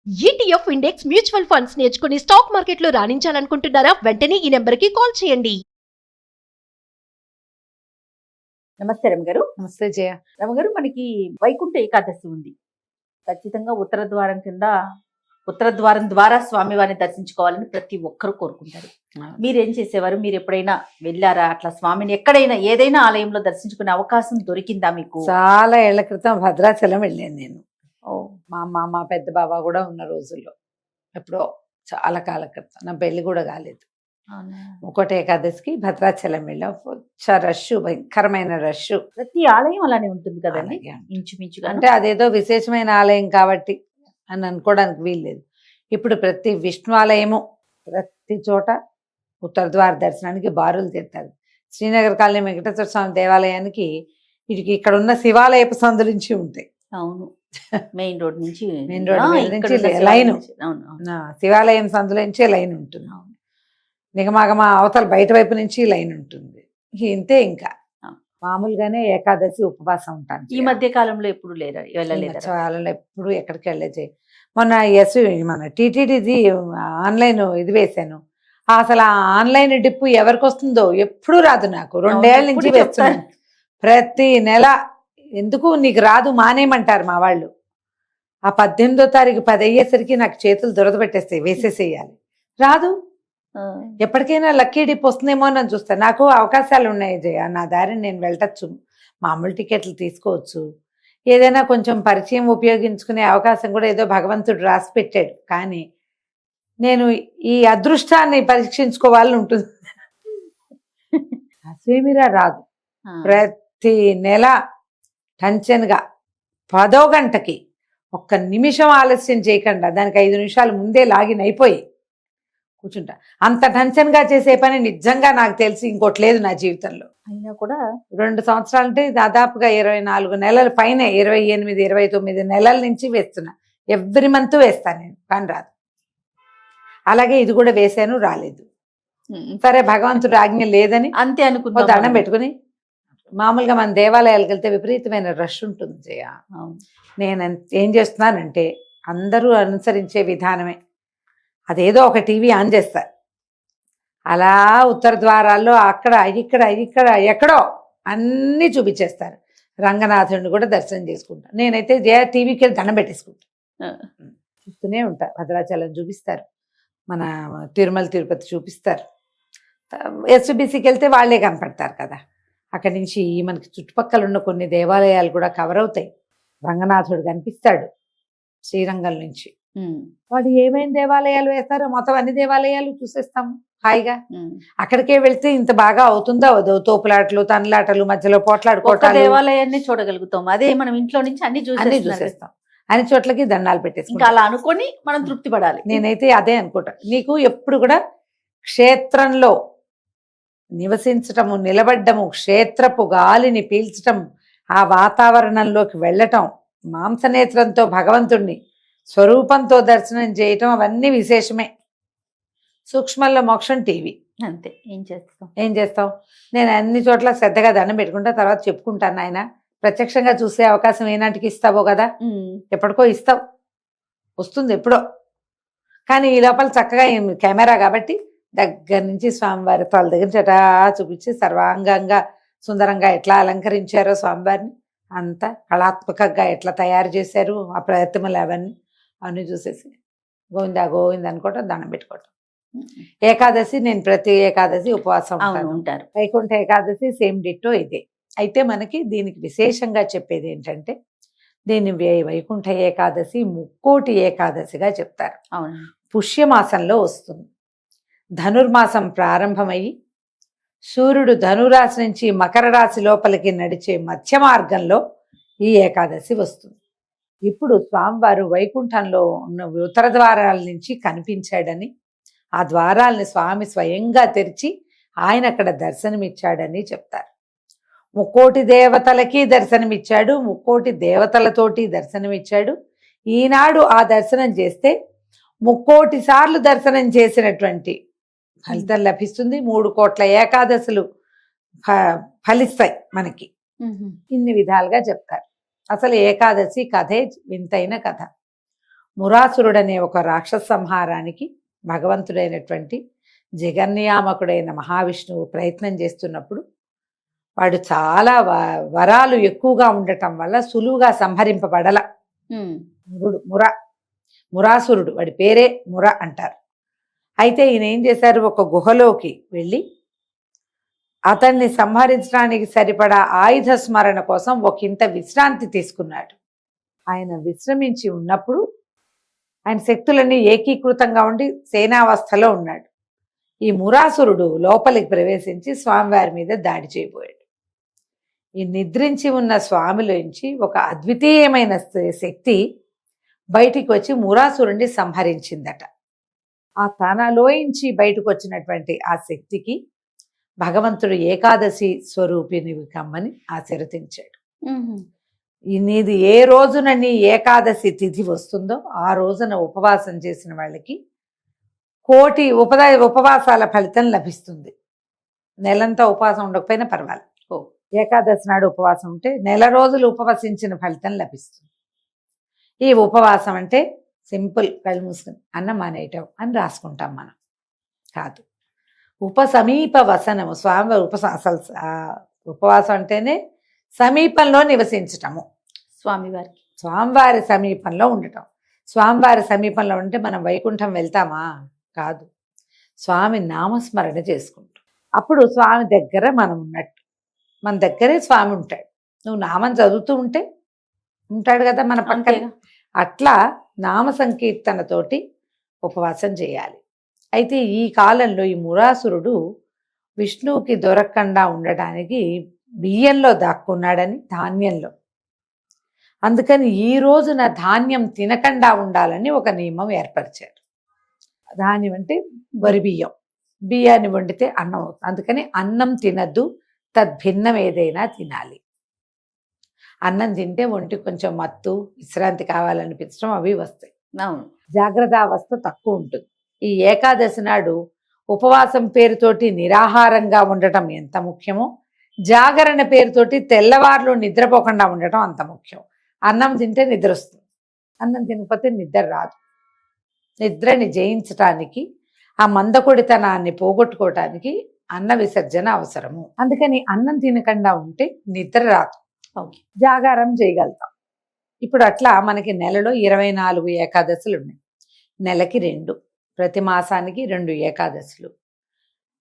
ETF index mutual funds నేర్చుకుని stock మార్కెట్లో రాణించాలనుకుంటున్నారా? వెంటనే ఈ నెంబర్కి కాల్ చేయండి. నమస్తే రమగారు. నమస్తే జయ. రమగారు, మనకి వైకుంఠ ఏకాదశి ఉంది. ఖచ్చితంగా ఉత్తర ద్వారం ద్వారా స్వామివారిని దర్శించుకోవాలని ప్రతి ఒక్కరూ కోరుకుంటారు. మీరేం చేసేవారు? మీరు ఎప్పుడైనా వెళ్ళారా అట్లా స్వామిని? ఎక్కడైనా ఏదైనా ఆలయంలో దర్శించుకునే అవకాశం దొరికిందా మీకు? చాలా ఏళ్ల క్రితం భద్రాచలం వెళ్ళాను నేను. మా అమ్మ మా పెద్ద బాబా కూడా ఉన్న రోజుల్లో, ఎప్పుడో చాలా కాల క్రితం, నా పెళ్లి కూడా కాలేదు. ఒకటి ఏకాదశికి భద్రాచలం వెళ్ళాం. రష్, భయంకరమైన రష్. ప్రతి ఆలయం అలానే ఉంటుంది కదండి, ఇంచుమించుగా. అంటే అదేదో విశేషమైన ఆలయం కాబట్టి అని అనుకోవడానికి వీల్లేదు. ఇప్పుడు ప్రతి విష్ణు ఆలయము ప్రతి చోట ఉత్తర ద్వార దర్శనానికి బారులు తీస్తారు. శ్రీనగర్ కాలనీ వెంకటేశ్వర స్వామి దేవాలయానికి ఇక్కడ ఉన్న శివాలయపు సందు నుంచి ఉంటాయి. అవును, మెయిన్ రోడ్ నుంచి లైన్, శివాలయం సందులో నుంచే లైన్ ఉంటుంది. నిగమాగమ అవతల బయట వైపు నుంచి లైన్ ఉంటుంది. ఇంతే. ఇంకా మామూలుగానే ఏకాదశి ఉపవాసం ఉంటాను. ఈ మధ్య కాలంలో ఎప్పుడు వెళ్ళలేదు. ఎప్పుడు ఎక్కడికి వెళ్ళలేదు. మొన్న మన టీటీడీది ఆన్లైన్ ఇది వేశాను. అసలు ఆ ఆన్లైన్ డిప్పు ఎవరికి వస్తుందో ఎప్పుడు రాదు. నాకు 2 ఏళ్ల నుంచి వేస్తున్నాను. ప్రతి నెల ఎందుకు నీకు రాదు మానేయమంటారు మా వాళ్ళు. ఆ 18వ తారీఖు 10 అయ్యేసరికి నాకు చేతులు దురద పెట్టేస్తాయి, వేసేసేయాలి. రాదు. ఎప్పటికైనా లక్కీ డిప్ వస్తుందేమో అని చూస్తాను. నాకు అవకాశాలు ఉన్నాయి జయ, నా దారిని నేను వెళ్ళచ్చు. మామూలు టికెట్లు తీసుకోవచ్చు. ఏదైనా కొంచెం పరిచయం ఉపయోగించుకునే అవకాశం కూడా ఏదో భగవంతుడు రాసి పెట్టాడు. కానీ నేను ఈ అదృష్టాన్ని పరీక్షించుకోవాలని ఉంటుంది. అసేమిరా రాదు. ప్రతి నెల టెన్షన్గా 10వ గంటకి 1 నిమిషం ఆలస్యం చేయకుండా దానికి 5 నిమిషాలు ముందే లాగిన్ అయిపోయి కూర్చుంటా. అంత టెన్షన్గా చేసే పని నిజంగా నాకు తెలిసి ఇంకోటి లేదు నా జీవితంలో. అయినా కూడా 2 సంవత్సరాలంటే దాదాపుగా 24 నెలల పైన, 28, 29 నెలల నుంచి వేస్తున్నా. ఎవ్రీ మంత్ వేస్తాను నేను, కానీ రాదు. అలాగే ఇది కూడా వేసాను, రాలేదు. సరే, భగవంతుడు ఆజ్ఞ లేదని అంతే అనుకున్నా. దండం పెట్టుకుని మామూలుగా మన దేవాలయాలకు వెళ్తే విపరీతమైన రష్ ఉంటుంది జయ. నేను ఏం చేస్తున్నానంటే అందరూ అనుసరించే విధానమే. అదేదో ఒక టీవీ ఆన్ చేస్తారు, అలా ఉత్తర ద్వారాల్లో అక్కడ ఇక్కడ ఎక్కడో అన్నీ చూపించేస్తారు. రంగనాథుడిని కూడా దర్శనం చేసుకుంటాను. నేనైతే జయ టీవీకి వెళ్ళి దండం పెట్టేసుకుంటాను. చూస్తూనే ఉంటా. భద్రాచలం చూపిస్తారు, మన తిరుమల తిరుపతి చూపిస్తారు. ఎస్బీసీకి వెళ్తే వాళ్ళే కనపడతారు కదా. అక్కడి నుంచి మనకి చుట్టుపక్కల ఉన్న కొన్ని దేవాలయాలు కూడా కవర్ అవుతాయి. రంగనాథుడు కనిపిస్తాడు శ్రీరంగం నుంచి. వాళ్ళు ఏమేమి దేవాలయాలు వేస్తారో మొత్తం అన్ని దేవాలయాలు చూసేస్తాము హాయిగా. అక్కడికే వెళ్తే ఇంత బాగా అవుతుందో అవదో, తోపులాటలు, తనలాటలు, మధ్యలో పోట్లాడుకోవటాలు, దేవాలయాన్ని చూడగలుగుతాం. అదే మనం ఇంట్లో నుంచి అన్ని చూసేస్తాం. అన్ని చోట్లకి దండాలు పెట్టేసి అలా అనుకొని మనం తృప్తి పడాలి. నేనైతే అదే అనుకుంటా. నీకు ఎప్పుడు కూడా క్షేత్రంలో నివసించటము, నిలబడ్డము, క్షేత్రపు గాలిని పీల్చటం, ఆ వాతావరణంలోకి వెళ్ళటం, మాంసనేత్రంతో భగవంతుణ్ణి స్వరూపంతో దర్శనం చేయటం, అవన్నీ విశేషమే. సూక్ష్మంలో మోక్షం టీవీ. అంతే. ఏం చేస్తాం? నేను అన్ని చోట్ల శ్రద్ధగా దండం పెట్టుకుంటా, తర్వాత చెప్పుకుంటాను. ఆయన ప్రత్యక్షంగా చూసే అవకాశం ఏనాటికి ఇస్తావో కదా, ఎప్పటికో ఇస్తావు, వస్తుంది ఎప్పుడో. కానీ ఈ లోపల చక్కగా కెమెరా కాబట్టి దగ్గర నుంచి స్వామివారి తల దగ్గర చటా చూపించి సర్వాంగంగా సుందరంగా ఎట్లా అలంకరించారో స్వామివారిని, అంత కళాత్మకంగా ఎట్లా తయారు చేశారు ఆ ప్రతిమలు, అవన్నీ చూసేసి గోవిందా గోవింద అనుకోవటం, దండం పెట్టుకోవటం. ఏకాదశి నేను ప్రతి ఏకాదశి ఉపవాసం ఉంటారు. వైకుంఠ ఏకాదశి సేమ్ డిట్టో ఇదే. అయితే మనకి దీనికి విశేషంగా చెప్పేది ఏంటంటే, దీన్ని వైకుంఠ ఏకాదశి ముక్కోటి ఏకాదశిగా చెప్తారు. పుష్యమాసంలో వస్తుంది. ధనుర్మాసం ప్రారంభమయ్యి సూర్యుడు ధనురాశి నుంచి మకర రాశి లోపలికి నడిచే మధ్య మార్గంలో ఈ ఏకాదశి వస్తుంది. ఇప్పుడు స్వామివారు వైకుంఠంలో ఉన్న ఉత్తర ద్వారాల నుంచి కనిపించాడని, ఆ ద్వారాలని స్వామి స్వయంగా తెరిచి ఆయన అక్కడ దర్శనమిచ్చాడని చెప్తారు. 3 దేవతలకి దర్శనమిచ్చాడు, 3 దేవతలతోటి దర్శనమిచ్చాడు. ఈనాడు ఆ దర్శనం చేస్తే 3 సార్లు దర్శనం చేసినటువంటి ఫలితం లభిస్తుంది. 3 కోట్ల ఏకాదశులు ఫలిస్తాయి మనకి. ఇన్ని విధాలుగా చెప్తారు. అసలు ఏకాదశి కథే వింతైన కథ. మురాసురుడనే ఒక రాక్షస సంహారానికి భగవంతుడైనటువంటి జగన్నియామకుడైన మహావిష్ణువు ప్రయత్నం చేస్తున్నప్పుడు వాడు చాలా వరాలు ఎక్కువగా ఉండటం వల్ల సులువుగా సంహరింపబడల. మురాసురుడు, వాడి పేరే ముర అంటారు. అయితే ఈయన ఏం చేశారు, ఒక గుహలోకి వెళ్ళి అతన్ని సంహరించడానికి సరిపడా ఆయుధ స్మరణ కోసం ఒకంత విశ్రాంతి తీసుకున్నాడు. ఆయన విశ్రమించి ఉన్నప్పుడు ఆయన శక్తులన్నీ ఏకీకృతంగా ఉండి సేనావస్థలో ఉన్నాడు. ఈ మురాసురుడు లోపలికి ప్రవేశించి స్వామివారి మీద దాడి చేయబోయాడు. ఈ నిద్రించి ఉన్న స్వామిలోంచి ఒక అద్వితీయమైన శక్తి బయటికి వచ్చి మురాసురుణ్ణి సంహరించిందట. ఆ తనలోంచి బయటకు వచ్చినటువంటి ఆ శక్తికి భగవంతుడు ఏకాదశి స్వరూపిణి కమ్మని ఆశీర్వదించాడు. నీది ఏ రోజున నీ ఏకాదశి తిథి వస్తుందో ఆ రోజున ఉపవాసం చేసిన వాళ్ళకి 1,000,000 ఉపవాసాల ఫలితం లభిస్తుంది. నెలంతా ఉపవాసం ఉండకపోయినా పర్వాలేదు. ఏకాదశి నాడు ఉపవాసం ఉంటే నెల రోజులు ఉపవసించిన ఫలితం లభిస్తుంది. ఈ ఉపవాసం అంటే సింపుల్, కళ్ళు మూసుకుని అన్నం మానేయటం అని రాసుకుంటాం మనం కాదు. ఉపసమీప వసనము, స్వామివారి అసలు ఉపవాసం అంటేనే సమీపంలో నివసించటము, స్వామివారి సమీపంలో ఉండటం. స్వామివారి సమీపంలో ఉంటే మనం వైకుంఠం వెళ్తామా? కాదు, స్వామి నామస్మరణ చేసుకుంటాం. అప్పుడు స్వామి దగ్గర మనం ఉన్నట్టు, మన దగ్గరే స్వామి ఉంటాడు. నువ్వు నామం చదువుతూ ఉంటే ఉంటాడు కదా మన పక్కన. అట్లా నామ సంకీర్తనతోటి ఉపవాసం చేయాలి. అయితే ఈ కాలంలో ఈ మురాసురుడు విష్ణువుకి దొరకకుండా ఉండడానికి బియ్యంలో దాక్కున్నాడని, ధాన్యంలో. అందుకని ఈ రోజున ధాన్యం తినకుండా ఉండాలని ఒక నియమం ఏర్పరిచారు. ధాన్యం అంటే వరి బియ్యం, బియ్యాన్ని వండితే అన్నం అవుతుంది. అందుకని అన్నం తినద్దు, తద్భిన్నం ఏదైనా తినాలి. అన్నం తింటే ఒంటికి కొంచెం మత్తు, విశ్రాంతి కావాలనిపించడం అవి వస్తాయి. జాగ్రత్త అవస్థ తక్కువ ఉంటుంది. ఈ ఏకాదశి నాడు ఉపవాసం పేరుతోటి నిరాహారంగా ఉండటం ఎంత ముఖ్యమో, జాగరణ పేరుతోటి తెల్లవార్లు నిద్రపోకుండా ఉండటం అంత ముఖ్యం. అన్నం తింటే నిద్ర వస్తుంది, అన్నం తినకపోతే నిద్ర రాదు. నిద్రని జయించటానికి, ఆ మందకొడితనాన్ని పోగొట్టుకోవటానికి అన్న విసర్జన అవసరము. అందుకని అన్నం తినకుండా ఉంటే నిద్ర రాదు, జాగారం చేయగలుగుతాం. ఇప్పుడు అట్లా మనకి నెలలో 24 ఏకాదశులు ఉన్నాయి. నెలకి 2, ప్రతి మాసానికి 2 ఏకాదశులు.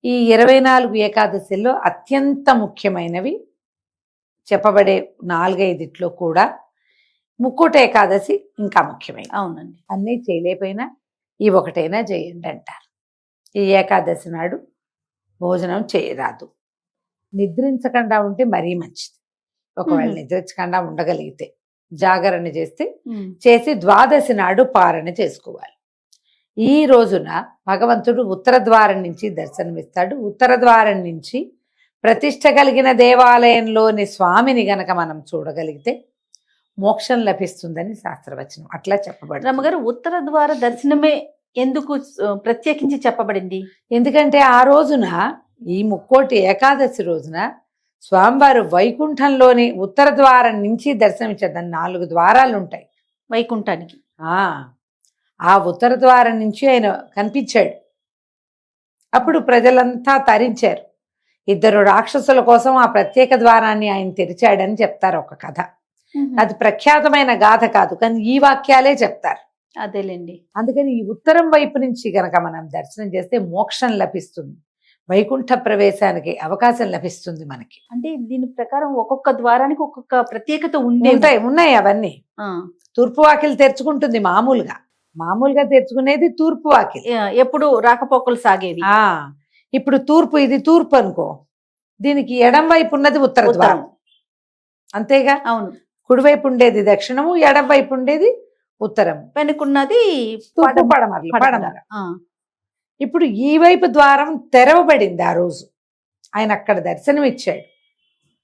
ఈ 24 ఏకాదశుల్లో అత్యంత ముఖ్యమైనవి చెప్పబడే 4-5 కూడా ముక్కోటి ఏకాదశి ఇంకా ముఖ్యమైన. అవునండి, అన్నీ చేయలేకపోయినా ఈ ఒకటైనా చేయండి అంటారు. ఈ ఏకాదశి నాడు భోజనం చేయరాదు. నిద్రించకుండా ఉంటే మరీ మంచిది. ఒకవేళ నిద్రించకుండా ఉండగలిగితే జాగరణ చేసి ద్వాదశి నాడు పారణ చేసుకోవాలి. ఈ రోజున భగవంతుడు ఉత్తర ద్వారం నుంచి దర్శనమిస్తాడు. ఉత్తర ద్వారం నుంచి ప్రతిష్ట కలిగిన దేవాలయంలోని స్వామిని గనక మనం చూడగలిగితే మోక్షం లభిస్తుందని శాస్త్రవచనం అట్లా చెప్పబడింది. రమ్మగారు, ఉత్తర ద్వార దర్శనమే ఎందుకు ప్రత్యేకించి చెప్పబడింది? ఎందుకంటే ఆ రోజున, ఈ ముక్కోటి ఏకాదశి రోజున స్వామివారు వైకుంఠంలోని ఉత్తర ద్వారం నుంచి దర్శనమిచ్చారు. 4 ద్వారాలు ఉంటాయి వైకుంఠానికి. ఆ ఉత్తర ద్వారం నుంచి ఆయన కనిపించాడు. అప్పుడు ప్రజలంతా తరించారు. 2 రాక్షసుల కోసం ఆ ప్రత్యేక ద్వారాన్ని ఆయన తెరిచాడని చెప్తారు ఒక కథ. అది ప్రఖ్యాతమైన గాథ కాదు, కానీ ఈ వాక్యాలే చెప్తారు. అదేలేండి. అందుకని ఈ ఉత్తరం వైపు నుంచి గనక మనం దర్శనం చేస్తే మోక్షం లభిస్తుంది, వైకుంఠ ప్రవేశానికి అవకాశం లభిస్తుంది మనకి. అంటే దీని ప్రకారం ఒక్కొక్క ద్వారానికి ఒక్కొక్క ప్రత్యేకత ఉన్నాయి. అవన్నీ తూర్పు వాకిలి తెరుచుకుంటుంది. మామూలుగా తెరుచుకునేది తూర్పు వాకిలి, ఎప్పుడు రాకపోకలు సాగేది. ఇప్పుడు తూర్పు, ఇది తూర్పు అనుకో, దీనికి ఎడం వైపు ఉన్నది ఉత్తర ద్వారం, అంతేగా. అవును, కుడివైపు ఉండేది దక్షిణము, ఎడం వైపు ఉండేది ఉత్తరము, వెనుకున్నది పడమర. ఇప్పుడు ఈ వైపు ద్వారం తెరవబడింది. ఆ రోజు ఆయన అక్కడ దర్శనం ఇచ్చాడు.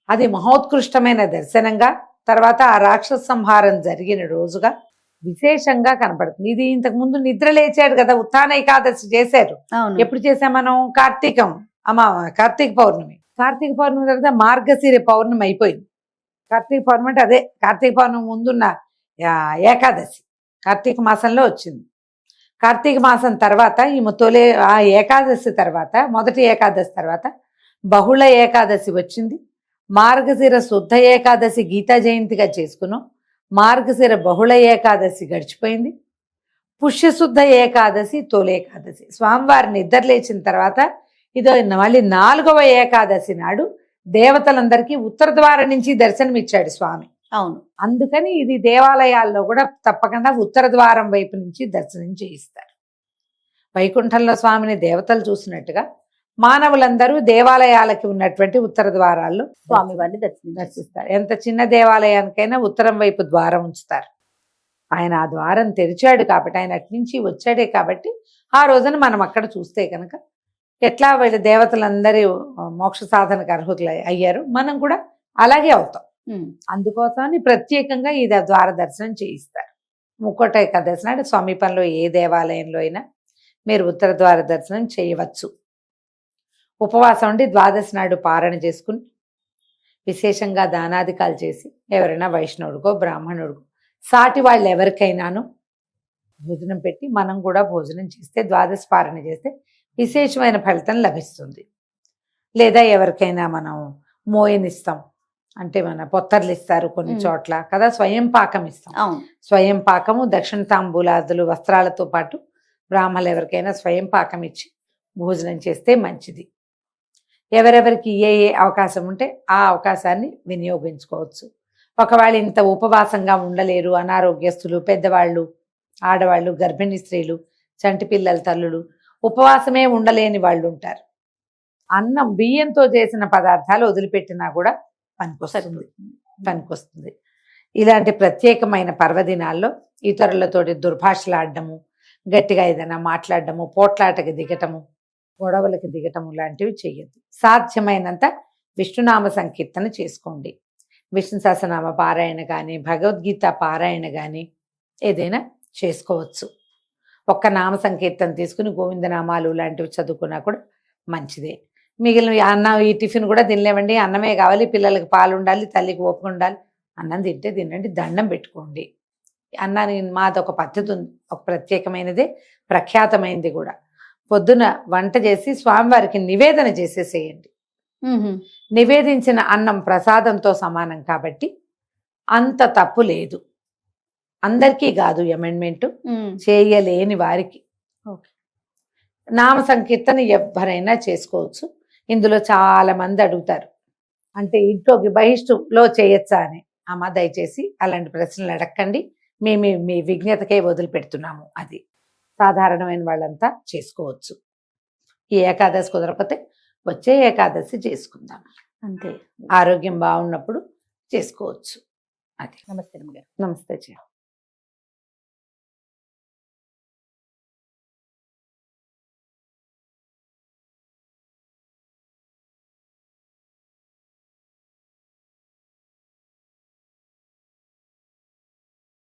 అది మహోత్కృష్టమైన దర్శనంగా, తర్వాత ఆ రాక్షస సంహారం జరిగిన రోజుగా విశేషంగా కనపడుతుంది. ఇది ఇంతకు ముందు నిద్ర లేచాడు కదా, ఉత్థాన ఏకాదశి చేశారు. ఎప్పుడు చేసాం మనం? కార్తీక పౌర్ణమి. కార్తీక పౌర్ణమి తర్వాత మార్గశిర పౌర్ణమి అయిపోయింది. కార్తీక పౌర్ణమి అంటే అదే కార్తీక పౌర్ణమి ముందున్న ఏకాదశి. కార్తీక మాసంలో వచ్చింది. కార్తీక మాసం తర్వాత ఈ తొలి ఆ ఏకాదశి తర్వాత, మొదటి ఏకాదశి తర్వాత బహుళ ఏకాదశి వచ్చింది. మార్గశిర శుద్ధ ఏకాదశి గీతా జయంతిగా చేసుకున్నాం. మార్గశిర బహుళ ఏకాదశి గడిచిపోయింది. పుష్యశుద్ధ ఏకాదశి తొలి ఏకాదశి. స్వామివారి నిద్ర లేచిన తర్వాత ఇదో మళ్ళీ 4వ ఏకాదశి నాడు దేవతలందరికీ ఉత్తర ద్వారం నుంచి దర్శనమిచ్చాడు స్వామి. అవును. అందుకని ఇది దేవాలయాల్లో కూడా తప్పకుండా ఉత్తర ద్వారం వైపు నుంచి దర్శనం చేయిస్తారు. వైకుంఠంలో స్వామిని దేవతలు చూసినట్టుగా మానవులందరూ దేవాలయాలకి ఉన్నటువంటి ఉత్తర ద్వారాల్లో స్వామివారిని దర్శిస్తారు. ఎంత చిన్న దేవాలయానికైనా ఉత్తరం వైపు ద్వారం ఉంచుతారు. ఆయన ఆ ద్వారం తెరిచాడు కాబట్టి, ఆయన అటు నుంచి వచ్చాడే కాబట్టి ఆ రోజున మనం అక్కడ చూస్తే కనుక ఎట్లా వీళ్ళ దేవతలందరూ మోక్ష సాధనకు అర్హులు అయ్యారు, మనం కూడా అలాగే అవుతాం. అందుకోసమని ప్రత్యేకంగా ఈ ద్వార దర్శనం చేయిస్తారు. ముక్కోట ఏకాదశి నాడు సమీపంలో ఏ దేవాలయంలో అయినా మీరు ఉత్తర ద్వార దర్శనం చేయవచ్చు. ఉపవాసం ఉండి ద్వాదశి నాడు పారణ చేసుకుని విశేషంగా దానాధికాలు చేసి ఎవరైనా వైష్ణవుడికో బ్రాహ్మణుడికో సాటి వాళ్ళు ఎవరికైనాను భోజనం పెట్టి మనం కూడా భోజనం చేస్తే, ద్వాదశి పారణ చేస్తే విశేషమైన ఫలితం లభిస్తుంది. లేదా ఎవరికైనా మనం మోయనిస్తాం, అంటే మన పొత్తర్లు ఇస్తారు కొన్ని చోట్ల కదా, స్వయం పాకం ఇస్తాం. స్వయం పాకము, దక్షిణ తాంబూలాదులు వస్త్రాలతో పాటు బ్రాహ్మణులు ఎవరికైనా స్వయం పాకం ఇచ్చి భోజనం చేస్తే మంచిది. ఎవరెవరికి ఏ ఏ అవకాశం ఉంటే ఆ అవకాశాన్ని వినియోగించుకోవచ్చు. ఒకవేళ ఇంత ఉపవాసంగా ఉండలేరు, అనారోగ్యస్తులు, పెద్దవాళ్ళు, ఆడవాళ్ళు, గర్భిణీ స్త్రీలు, చంటి పిల్లల తల్లులు, ఉపవాసమే ఉండలేని వాళ్ళు ఉంటారు. అన్నం బియ్యంతో చేసిన పదార్థాలు వదిలిపెట్టినా కూడా పనికొస్తుంది. ఇలాంటి ప్రత్యేకమైన పర్వదినాల్లో ఇతరులతోటి దుర్భాషలాడడము, గట్టిగా ఏదైనా మాట్లాడడము, పోట్లాటకి దిగటము, గొడవలకి దిగటము లాంటివి చేయొద్దు. సాధ్యమైనంత విష్ణునామ సంకీర్తన చేసుకోండి. విష్ణు సహస్రనామ పారాయణ కానీ, భగవద్గీత పారాయణ కానీ ఏదైనా చేసుకోవచ్చు. ఒక్క నామ సంకీర్తన తీసుకుని గోవిందనామాలు లాంటివి చదువుకున్నా కూడా మంచిదే. మిగిలిన అన్నం, ఈ టిఫిన్ కూడా తినలేమండి, అన్నమే కావాలి, పిల్లలకి పాలు ఉండాలి, తల్లికి ఓపిక ఉండాలి, అన్నం తింటే తినండి, దండం పెట్టుకోండి. అన్నానికి మాదొక పద్ధతి ఉంది, ఒక ప్రత్యేకమైనదే, ప్రఖ్యాతమైనది కూడా. పొద్దున వంట చేసి స్వామివారికి నివేదన చేసేసేయండి. నివేదించిన అన్నం ప్రసాదంతో సమానం కాబట్టి అంత తప్పు లేదు. అందరికీ కాదు అమెండ్మెంట్, చేయలేని వారికి. నామ సంకీర్తన ఎవరైనా చేసుకోవచ్చు. ఇందులో చాలా మంది అడుగుతారు, అంటే ఇంట్లోకి బహిష్టులో చేయొచ్చా అని. అమ్మ దయచేసి అలాంటి ప్రశ్నలు అడగండి, మేము మీ విజ్ఞతకే వదిలిపెడుతున్నాము. అది సాధారణమైన వాళ్ళంతా చేసుకోవచ్చు. ఈ ఏకాదశి కుదరకపోతే వచ్చే ఏకాదశి చేసుకుందాం, అంతే. ఆరోగ్యం బాగున్నప్పుడు చేసుకోవచ్చు. అది. నమస్తే అమ్మగారు. నమస్తే.